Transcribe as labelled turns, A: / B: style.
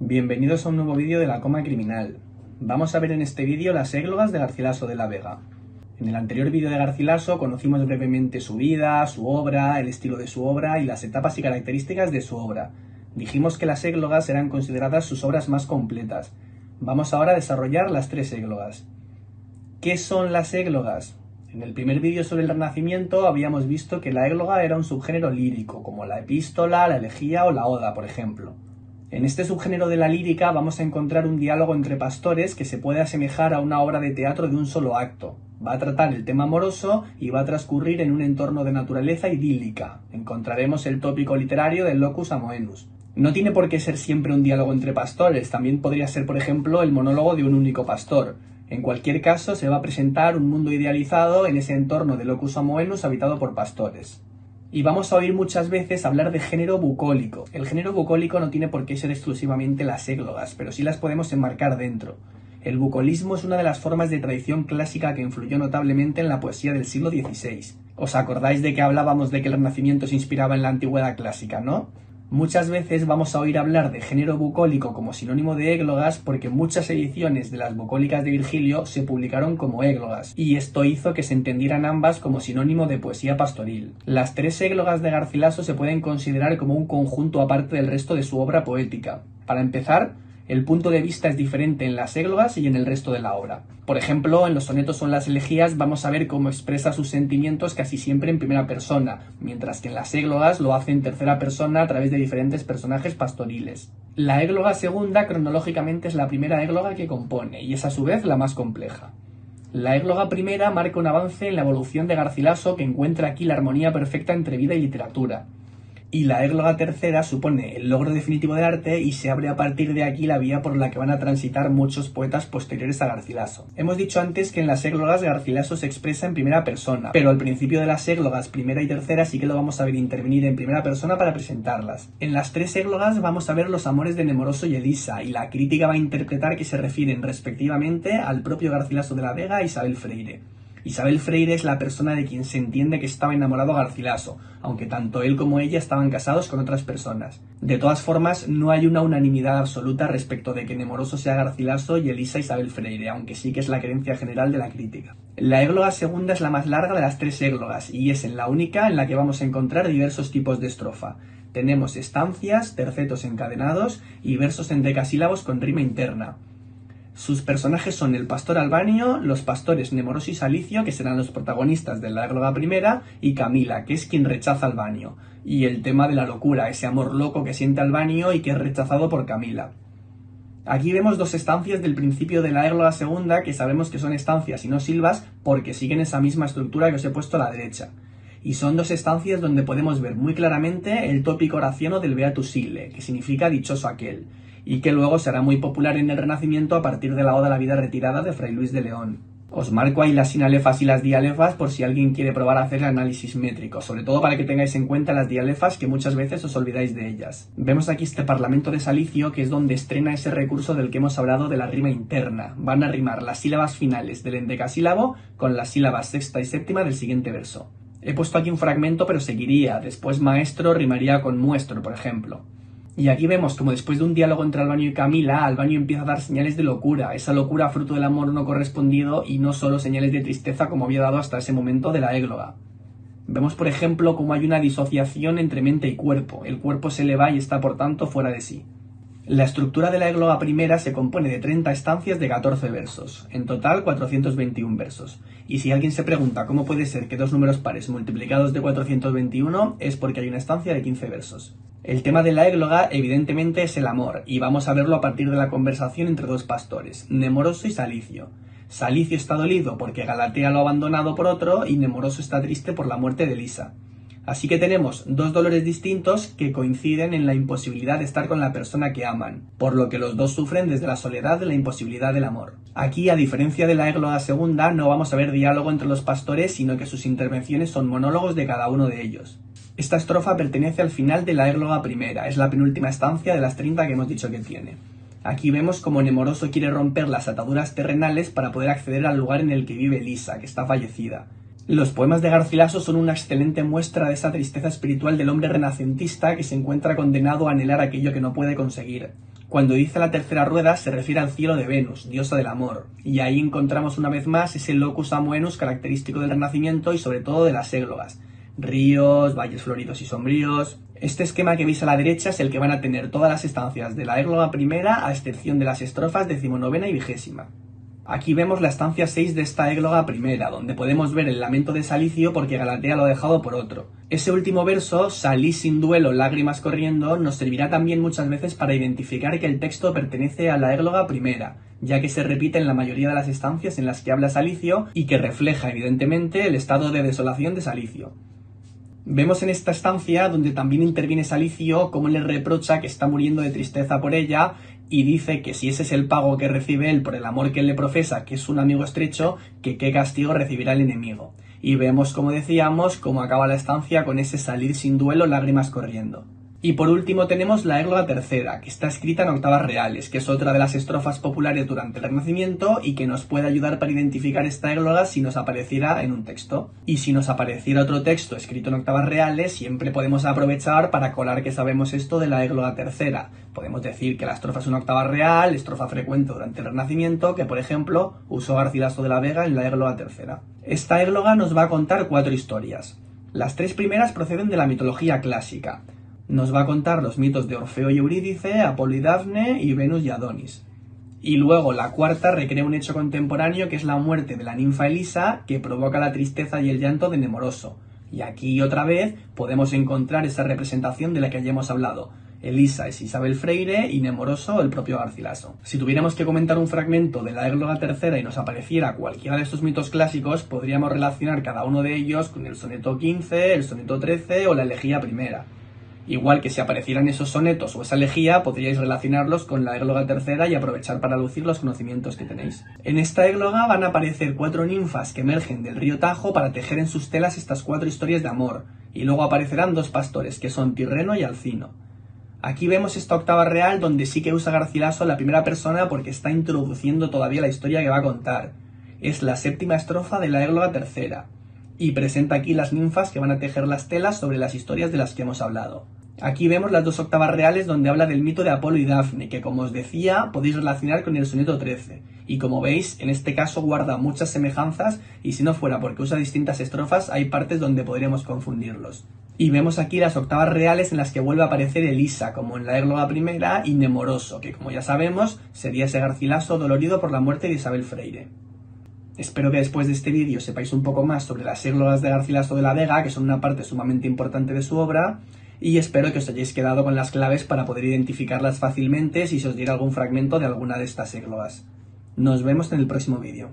A: Bienvenidos a un nuevo vídeo de la Coma Criminal. Vamos a ver en este vídeo las églogas de Garcilaso de la Vega. En el anterior vídeo de Garcilaso conocimos brevemente su vida, su obra, el estilo de su obra y las etapas y características de su obra. Dijimos que las églogas eran consideradas sus obras más completas. Vamos ahora a desarrollar las tres églogas. ¿Qué son las églogas? En el primer vídeo sobre el Renacimiento habíamos visto que la égloga era un subgénero lírico, como la epístola, la elegía o la oda, por ejemplo. En este subgénero de la lírica vamos a encontrar un diálogo entre pastores que se puede asemejar a una obra de teatro de un solo acto. Va a tratar el tema amoroso y va a transcurrir en un entorno de naturaleza idílica. Encontraremos el tópico literario del locus amoenus. No tiene por qué ser siempre un diálogo entre pastores, también podría ser, por ejemplo, el monólogo de un único pastor. En cualquier caso, se va a presentar un mundo idealizado en ese entorno de locus amoenus habitado por pastores. Y vamos a oír muchas veces hablar de género bucólico. El género bucólico no tiene por qué ser exclusivamente las églogas, pero sí las podemos enmarcar dentro. El bucolismo es una de las formas de tradición clásica que influyó notablemente en la poesía del siglo XVI. ¿Os acordáis de que hablábamos de que el Renacimiento se inspiraba en la antigüedad clásica, no? Muchas veces vamos a oír hablar de género bucólico como sinónimo de églogas porque muchas ediciones de las bucólicas de Virgilio se publicaron como églogas, y esto hizo que se entendieran ambas como sinónimo de poesía pastoril. Las tres églogas de Garcilaso se pueden considerar como un conjunto aparte del resto de su obra poética. Para empezar, el punto de vista es diferente en las églogas y en el resto de la obra. Por ejemplo, en los sonetos o en las elegías vamos a ver cómo expresa sus sentimientos casi siempre en primera persona, mientras que en las églogas lo hace en tercera persona a través de diferentes personajes pastoriles. La égloga segunda cronológicamente es la primera égloga que compone, y es a su vez la más compleja. La égloga primera marca un avance en la evolución de Garcilaso que encuentra aquí la armonía perfecta entre vida y literatura. Y la égloga tercera supone el logro definitivo del arte y se abre a partir de aquí la vía por la que van a transitar muchos poetas posteriores a Garcilaso. Hemos dicho antes que en las églogas Garcilaso se expresa en primera persona, pero al principio de las églogas primera y tercera sí que lo vamos a ver intervenir en primera persona para presentarlas. En las tres églogas vamos a ver los amores de Nemoroso y Elisa, y la crítica va a interpretar que se refieren respectivamente al propio Garcilaso de la Vega e Isabel Freire. Isabel Freire es la persona de quien se entiende que estaba enamorado Garcilaso, aunque tanto él como ella estaban casados con otras personas. De todas formas, no hay una unanimidad absoluta respecto de que Nemoroso sea Garcilaso y Elisa Isabel Freire, aunque sí que es la creencia general de la crítica. La égloga segunda es la más larga de las tres églogas, y es en la única en la que vamos a encontrar diversos tipos de estrofa. Tenemos estancias, tercetos encadenados y versos en decasílabos con rima interna. Sus personajes son el pastor Albanio, los pastores Nemoroso y Salicio, que serán los protagonistas de la égloga primera, y Camila, que es quien rechaza a Albanio, y el tema de la locura, ese amor loco que siente Albanio y que es rechazado por Camila. Aquí vemos dos estancias del principio de la égloga segunda, que sabemos que son estancias y no silvas, porque siguen esa misma estructura que os he puesto a la derecha. Y son dos estancias donde podemos ver muy claramente el tópico oraciano del Beatus Ille, que significa dichoso aquel, y que luego será muy popular en el Renacimiento a partir de la Oda a la vida retirada de Fray Luis de León. Os marco ahí las sinalefas y las dialefas por si alguien quiere probar a hacer el análisis métrico, sobre todo para que tengáis en cuenta las dialefas que muchas veces os olvidáis de ellas. Vemos aquí este parlamento de Salicio, que es donde estrena ese recurso del que hemos hablado de la rima interna. Van a rimar las sílabas finales del endecasílabo con las sílabas sexta y séptima del siguiente verso. He puesto aquí un fragmento, pero seguiría. Después maestro rimaría con muestro, por ejemplo. Y aquí vemos como después de un diálogo entre Albanio y Camila, Albanio empieza a dar señales de locura, esa locura fruto del amor no correspondido y no solo señales de tristeza como había dado hasta ese momento de la égloga. Vemos, por ejemplo, cómo hay una disociación entre mente y cuerpo, el cuerpo se le va y está por tanto fuera de sí. La estructura de la égloga primera se compone de 30 estancias de 14 versos, en total 421 versos. Y si alguien se pregunta cómo puede ser que dos números pares multiplicados de 421, es porque hay una estancia de 15 versos. El tema de la égloga evidentemente es el amor, y vamos a verlo a partir de la conversación entre dos pastores, Nemoroso y Salicio. Salicio está dolido porque Galatea lo ha abandonado por otro, y Nemoroso está triste por la muerte de Elisa. Así que tenemos dos dolores distintos que coinciden en la imposibilidad de estar con la persona que aman, por lo que los dos sufren desde la soledad de la imposibilidad del amor. Aquí, a diferencia de la égloga segunda, no vamos a ver diálogo entre los pastores, sino que sus intervenciones son monólogos de cada uno de ellos. Esta estrofa pertenece al final de la égloga primera, es la penúltima estancia de las 30 que hemos dicho que tiene. Aquí vemos como Nemoroso quiere romper las ataduras terrenales para poder acceder al lugar en el que vive Elisa, que está fallecida. Los poemas de Garcilaso son una excelente muestra de esa tristeza espiritual del hombre renacentista que se encuentra condenado a anhelar aquello que no puede conseguir. Cuando dice la tercera rueda se refiere al cielo de Venus, diosa del amor, y ahí encontramos una vez más ese locus amoenus característico del Renacimiento y sobre todo de las églogas. Ríos, valles floridos y sombríos. Este esquema que veis a la derecha es el que van a tener todas las estancias de la égloga primera, a excepción de las estrofas 19ª y 20ª. Aquí vemos la estancia 6 de esta égloga primera, donde podemos ver el lamento de Salicio porque Galatea lo ha dejado por otro. Ese último verso, salís sin duelo, lágrimas corriendo, nos servirá también muchas veces para identificar que el texto pertenece a la égloga primera, ya que se repite en la mayoría de las estancias en las que habla Salicio y que refleja evidentemente el estado de desolación de Salicio. Vemos en esta estancia, donde también interviene Salicio, cómo le reprocha que está muriendo de tristeza por ella y dice que si ese es el pago que recibe él por el amor que él le profesa, que es un amigo estrecho, que qué castigo recibirá el enemigo. Y vemos, como decíamos, cómo acaba la estancia con ese salir sin duelo, lágrimas corriendo. Y por último tenemos la égloga tercera, que está escrita en octavas reales, que es otra de las estrofas populares durante el Renacimiento y que nos puede ayudar para identificar esta égloga si nos apareciera en un texto. Y si nos apareciera otro texto escrito en octavas reales, siempre podemos aprovechar para colar que sabemos esto de la égloga tercera. Podemos decir que la estrofa es una octava real, estrofa frecuente durante el Renacimiento, que por ejemplo usó Garcilaso de la Vega en la égloga tercera. Esta égloga nos va a contar 4 historias. Las 3 primeras proceden de la mitología clásica. Nos va a contar los mitos de Orfeo y Eurídice, Apolo y Dafne y Venus y Adonis. Y luego la cuarta recrea un hecho contemporáneo que es la muerte de la ninfa Elisa, que provoca la tristeza y el llanto de Nemoroso. Y aquí otra vez podemos encontrar esa representación de la que ya hemos hablado. Elisa es Isabel Freire y Nemoroso el propio Garcilaso. Si tuviéramos que comentar un fragmento de la égloga tercera y nos apareciera cualquiera de estos mitos clásicos, podríamos relacionar cada uno de ellos con el soneto 15, el soneto 13 o la elegía primera. Igual que si aparecieran esos sonetos o esa elegía, podríais relacionarlos con la égloga tercera y aprovechar para lucir los conocimientos que tenéis. En esta égloga van a aparecer 4 ninfas que emergen del río Tajo para tejer en sus telas estas 4 historias de amor, y luego aparecerán 2 pastores, que son Tirreno y Alcino. Aquí vemos esta octava real donde sí que usa Garcilaso la primera persona porque está introduciendo todavía la historia que va a contar. Es la 7ª estrofa de la égloga tercera, y presenta aquí las ninfas que van a tejer las telas sobre las historias de las que hemos hablado. Aquí vemos las 2 octavas reales donde habla del mito de Apolo y Dafne, que como os decía podéis relacionar con el soneto 13, y como veis en este caso guarda muchas semejanzas y si no fuera porque usa distintas estrofas hay partes donde podríamos confundirlos. Y vemos aquí las octavas reales en las que vuelve a aparecer Elisa, como en la égloga primera, y Nemoroso, que como ya sabemos sería ese Garcilaso dolorido por la muerte de Isabel Freire. Espero que después de este vídeo sepáis un poco más sobre las églogas de Garcilaso de la Vega, que son una parte sumamente importante de su obra, y espero que os hayáis quedado con las claves para poder identificarlas fácilmente si se os diera algún fragmento de alguna de estas églogas. Nos vemos en el próximo vídeo.